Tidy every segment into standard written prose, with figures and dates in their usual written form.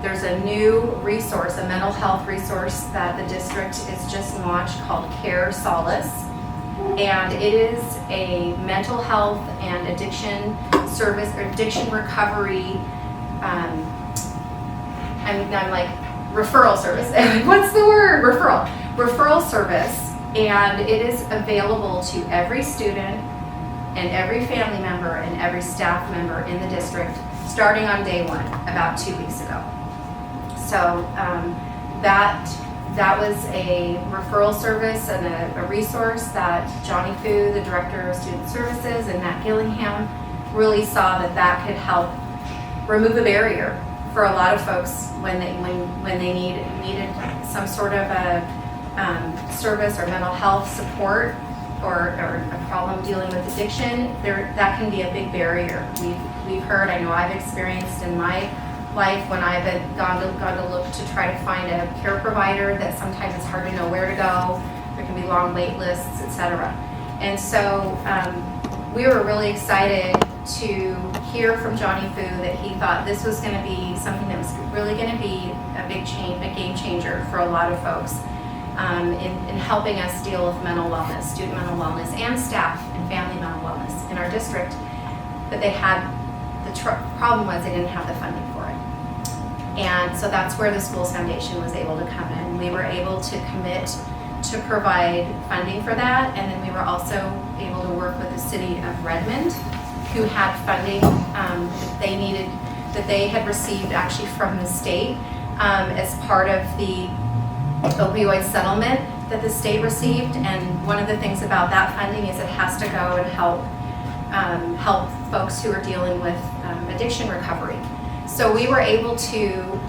there's a new resource, a mental health resource that the district is just launched called Care Solace. And it is a mental health and addiction service, or addiction recovery, I'm like, referral service. What's the word? Referral service. And it is available to every student and every family member and every staff member in the district starting on day one, about 2 weeks ago. So that was a referral service and a resource that Johnny Fu, the Director of Student Services, and Matt Gillingham really saw that could help remove a barrier for a lot of folks when they needed some sort of a service or mental health support or a problem dealing with addiction. That can be a big barrier. We've heard, I know I've experienced in my life when I've gone to look to try to find a care provider, that sometimes it's hard to know where to go. There can be long wait lists, etc. And so we were really excited to hear from Johnny Fu that he thought this was going to be something that was really going to be a game changer for a lot of folks in helping us deal with mental wellness, student mental wellness, and staff and family mental wellness in our district. But they had, the problem was they didn't have the funding for it. And so that's where the Schools Foundation was able to come in. We were able to commit to provide funding for that, and then we were also able to work with the city of Redmond, who had funding that they had received actually from the state as part of the opioid settlement that the state received. And one of the things about that funding is it has to go and help folks who are dealing with addiction recovery. So we were able to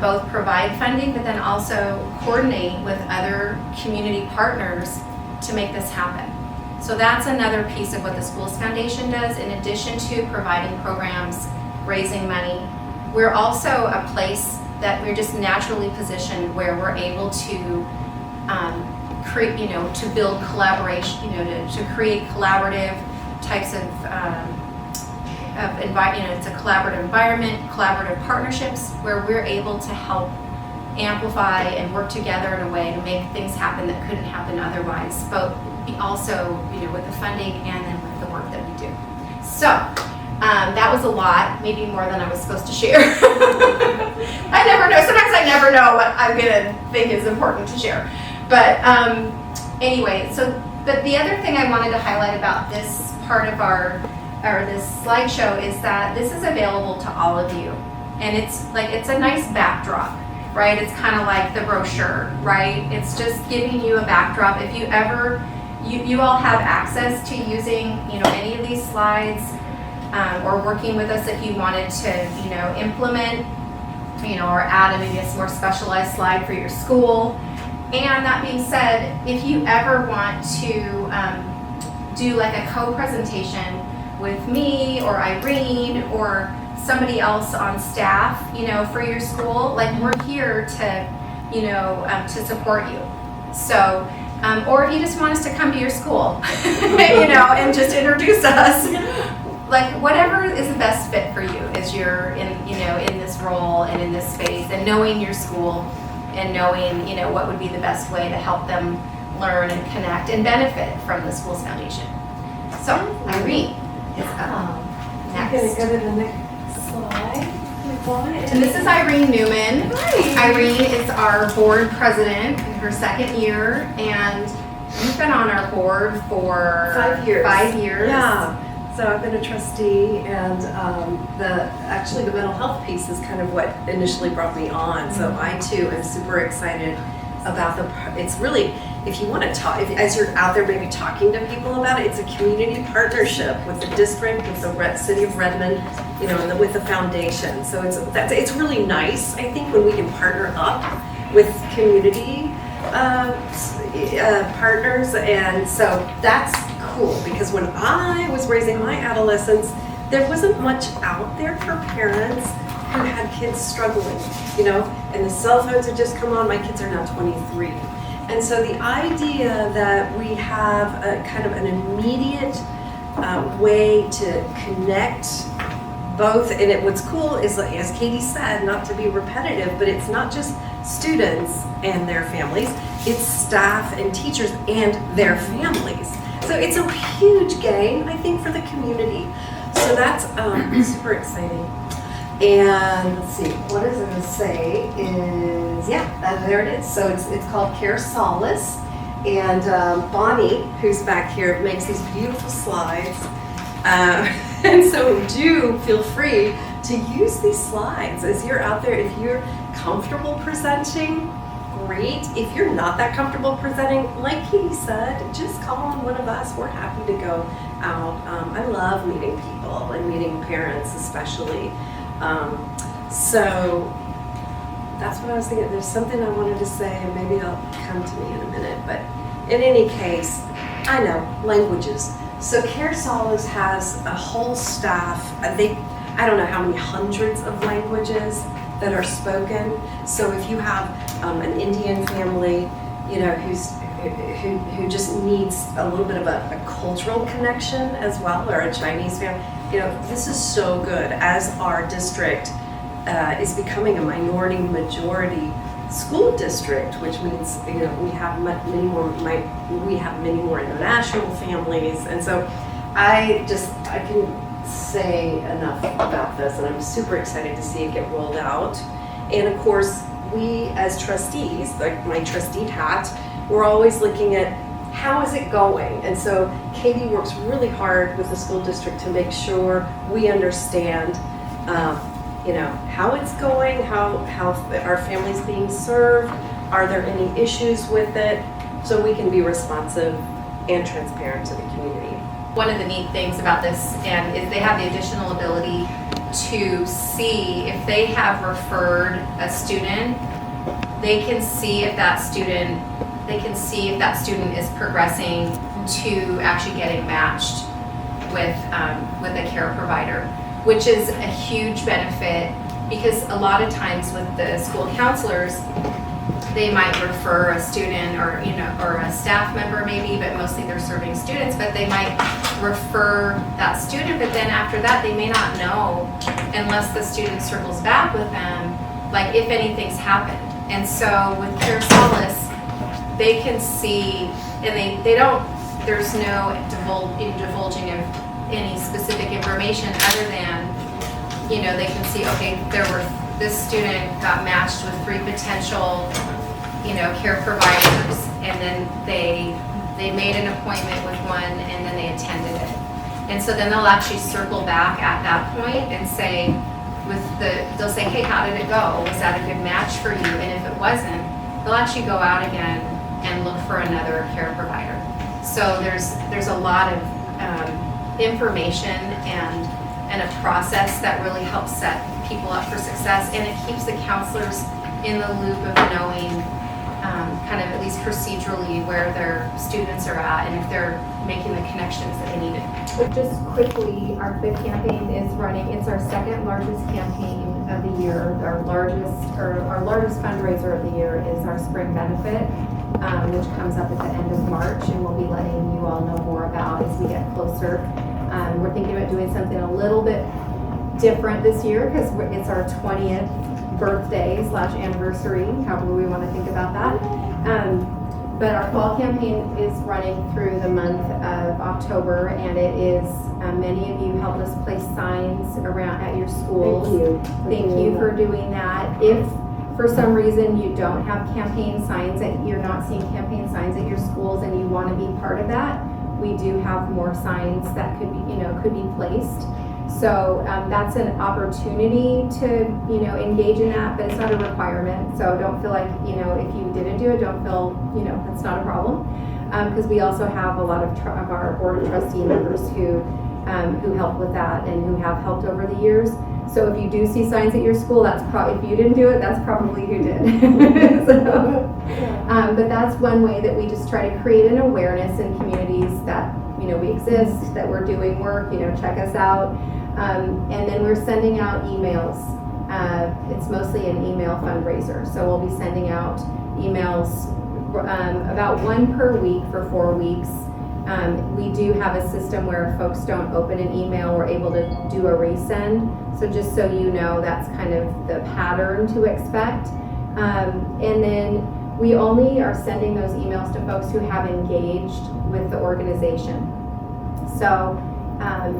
both provide funding, but then also coordinate with other community partners to make this happen. So that's another piece of what the Schools Foundation does. In addition to providing programs, raising money, we're also a place that we're just naturally positioned where we're able to create, to build collaboration, to create collaborative types of it's a collaborative environment, collaborative partnerships where we're able to help amplify and work together in a way to make things happen that couldn't happen otherwise, but also, with the funding and then with the work that we do. So that was a lot, maybe more than I was supposed to share. I never know. Sometimes I never know what I'm gonna think is important to share. But anyway, but the other thing I wanted to highlight about this part of this slideshow is that this is available to all of you, and it's a nice backdrop, right? It's kind of like the brochure, right? It's just giving you a backdrop. If you ever, you all have access to using, any of these slides, or working with us if you wanted to, implement, or add maybe a more specialized slide for your school. And that being said, if you ever want to do like a co-presentation with me or Irene or somebody else on staff, for your school, like we're here to, to support you. So, or if you just want us to come to your school, and just introduce us, like whatever is the best fit for you as you're in this role and in this space, and knowing your school and knowing, what would be the best way to help them learn and connect and benefit from the Schools Foundation. So, Irene is up next. I'm going to go to the next slide. And this is Irene Newman. Hi. Irene is our board president in her second year, and you've been on our board for 5 years. 5 years. Yeah. So I've been a trustee, and actually the mental health piece is kind of what initially brought me on. So I too am super excited about it's really, if you want to talk, as you're out there maybe talking to people about it, it's a community partnership with the district, with the city of Redmond, and with the foundation. So it's really nice, I think, when we can partner up with community partners, and so that's cool, because when I was raising my adolescents, there wasn't much out there for parents who had kids struggling, and the cell phones had just come on. My kids are now 23. And so the idea that we have a kind of an immediate way to connect both, and what's cool is, like, as Katie said, not to be repetitive, but it's not just students and their families, it's staff and teachers and their families. So it's a huge gain, I think, for the community. So that's super exciting. And let's see, what is it going to say is, there it is. So it's called Care Solace. And Bonnie, who's back here, makes these beautiful slides. And so do feel free to use these slides as you're out there. If you're comfortable presenting, great. If you're not that comfortable presenting, like Katie said, just call on one of us. We're happy to go out. I love meeting people and meeting parents especially. So that's what I was thinking. There's something I wanted to say, and maybe it'll come to me in a minute. But in any case, I know, languages. So Care Solace has a whole staff. I don't know how many hundreds of languages that are spoken. So if you have an Indian family, you know, who just needs a little bit of a cultural connection as well, or a Chinese family, you know, this is so good as our district is becoming a minority majority school district, which means, you know, we have many more international families. And so I can say enough about this, and I'm super excited to see it get rolled out. And of course, we as trustees, like my trustee hat, we're always looking at how is it going. And so Katie works really hard with the school district to make sure we understand you know, how it's going, how our families being served, are there any issues with it, so we can be responsive and transparent to the community. One of the neat things about this is they have the additional ability to see if they have referred a student, they can see if that student is progressing to actually getting matched with a care provider, which is a huge benefit, because a lot of times with the school counselors, they might refer a student or a staff member maybe, but mostly they're serving students, but they might refer that student, but then after that they may not know unless the student circles back with them, like if anything's happened. And so with Care Solace, they can see, and there's no divulging of any specific information other than, you know, they can see, okay, this student got matched with 3 potential, you know, care providers, and then they made an appointment with one, and then they attended it. And so then they'll actually circle back at that point and say, they'll say, hey, how did it go? Was that a good match for you? And if it wasn't, they'll actually go out again and look for another care provider. So there's a lot of information and a process that really helps set people up for success, and it keeps the counselors in the loop of knowing kind of at least procedurally where their students are at and if they're making the connections that they needed. Just quickly, our FIT campaign is running. It's our second largest campaign of the year. Our largest fundraiser of the year is our spring benefit, which comes up at the end of March, and we'll be letting you all know more about as we get closer. We're thinking about doing something a little bit different this year because it's our 20th birthday / anniversary, however we want to think about that. But our fall campaign is running through the month of October, and it is, many of you helped us place signs around at your schools. Thank you for doing that. If for some reason you don't have campaign signs, you're not seeing campaign signs at your schools and you want to be part of that, we do have more signs that could be placed. So that's an opportunity to, engage in that, but it's not a requirement. So don't feel like, if you didn't do it, don't feel, that's not a problem. Because we also have a lot of our board of trustee members who help with that and who have helped over the years. So if you do see signs at your school, that's probably, if you didn't do it, that's probably who did. But that's one way that we just try to create an awareness in communities that, we exist, that we're doing work, check us out. And then we're sending out emails. It's mostly an email fundraiser. So we'll be sending out emails about one per week for 4 weeks. We do have a system where if folks don't open an email, we're able to do a resend. So just so you know, that's kind of the pattern to expect. And then we only are sending those emails to folks who have engaged with the organization. So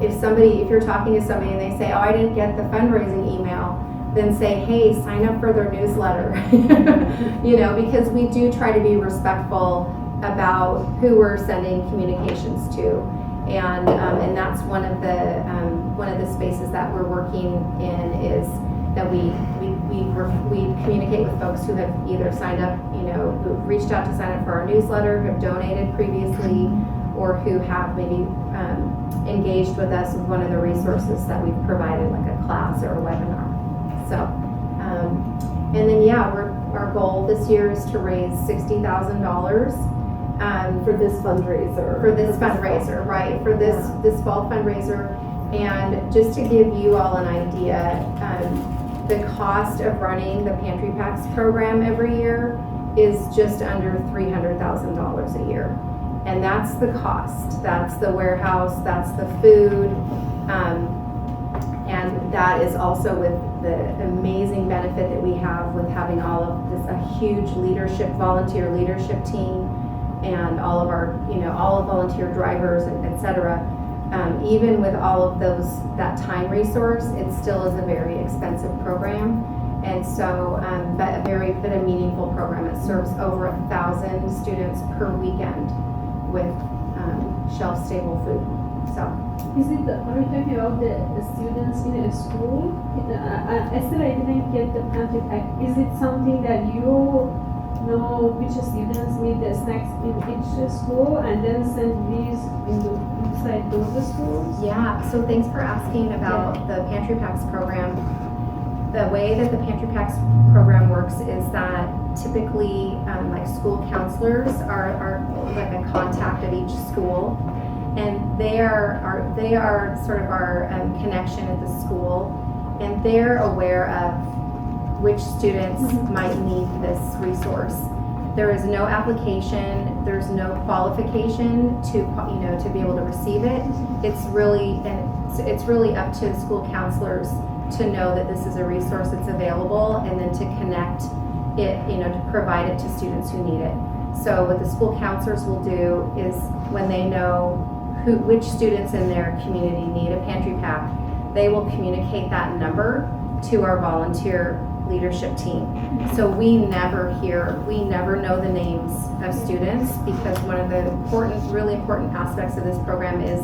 if you're talking to somebody and they say, oh, I didn't get the fundraising email, then say, hey, sign up for their newsletter. Because we do try to be respectful about who we're sending communications to. And that's one of the spaces that we're working in, is that we communicate with folks who have either signed up, who've reached out to sign up for our newsletter, who have donated previously, or who have maybe engaged with us with one of the resources that we've provided, like a class or a webinar. So, and then our goal this year is to raise $60,000 For this fundraiser. for this fundraiser, right? For this fall fundraiser. And just to give you all an idea, the cost of running the Pantry Packs program every year is just under $300,000 a year. And that's the cost. That's the warehouse, that's the food. And that is also with the amazing benefit that we have with having all of this, a huge volunteer leadership team, and all of our, all of volunteer drivers, et cetera. Even with all of that time resource, it still is a very expensive program. And so, but a meaningful program. It serves over 1,000 students per weekend with shelf-stable food. So, are you talking about the students in a school? I didn't get the pantry pack. Is it something that you know which students need the snacks in each school and then send these inside those schools? yeah, so thanks for asking about the Pantry Packs program. The way that the Pantry Packs program works is that typically like school counselors are like a contact at each school, and they are sort of our connection at the school, and they're aware of which students might need this resource. There is no application, there's no qualification to be able to receive it. It's really up to school counselors to know that this is a resource that's available, and then to connect it, to provide it to students who need it. So what the school counselors will do is, when they know which students in their community need a pantry pack, they will communicate that number to our volunteer leadership team. So we never know the names of students, because one of the really important aspects of this program is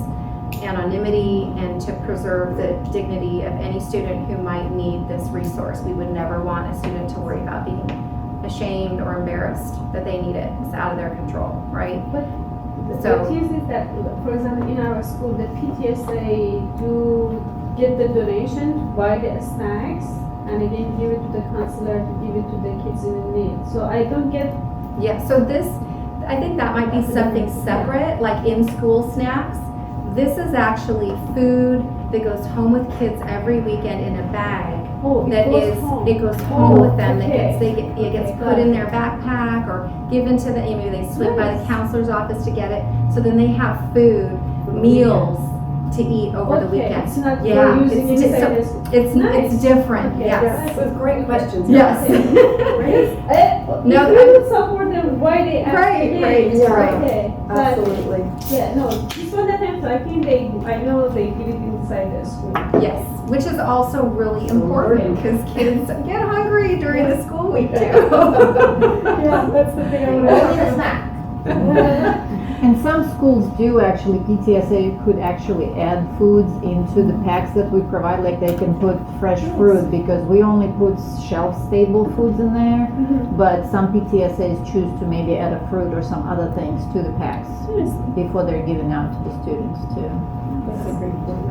anonymity, and to preserve the dignity of any student who might need this resource. We would never want a student to worry about being ashamed or embarrassed that they need it. It's out of their control, right? But So- the thing is that, for example, in our school, the PTSA do get the donation to buy the snacks, and again give it to the counselor to give it to the kids in need. So I don't get. Yeah, so I think that might be something separate, like in-school snacks. This is actually food that goes home with kids every weekend in a bag. Oh, it goes home. It goes home with them. Okay. It gets put in their backpack or given to the, maybe they swing by the counselor's office to get it. So then they have food, meals to eat over the weekend. It's not Yeah, you're using it's inside just- the school. It's Nice. different, Okay, yes. With great questions. Yes. No, if you would support them, why they ask Right, again? right, yeah. right. Okay, but Absolutely. yeah, no, this one that I'm talking, I know they give it inside the school. Yes, which is also really important, because kids get hungry during the school week too. Yeah, that's the thing I want to. snack. And some schools do actually, PTSA could actually add foods into the packs that we provide, like they can put fresh fruit, because we only put shelf-stable foods in there, but some PTSAs choose to maybe add a fruit or some other things to the packs before they're given out to the students too. That's a great point.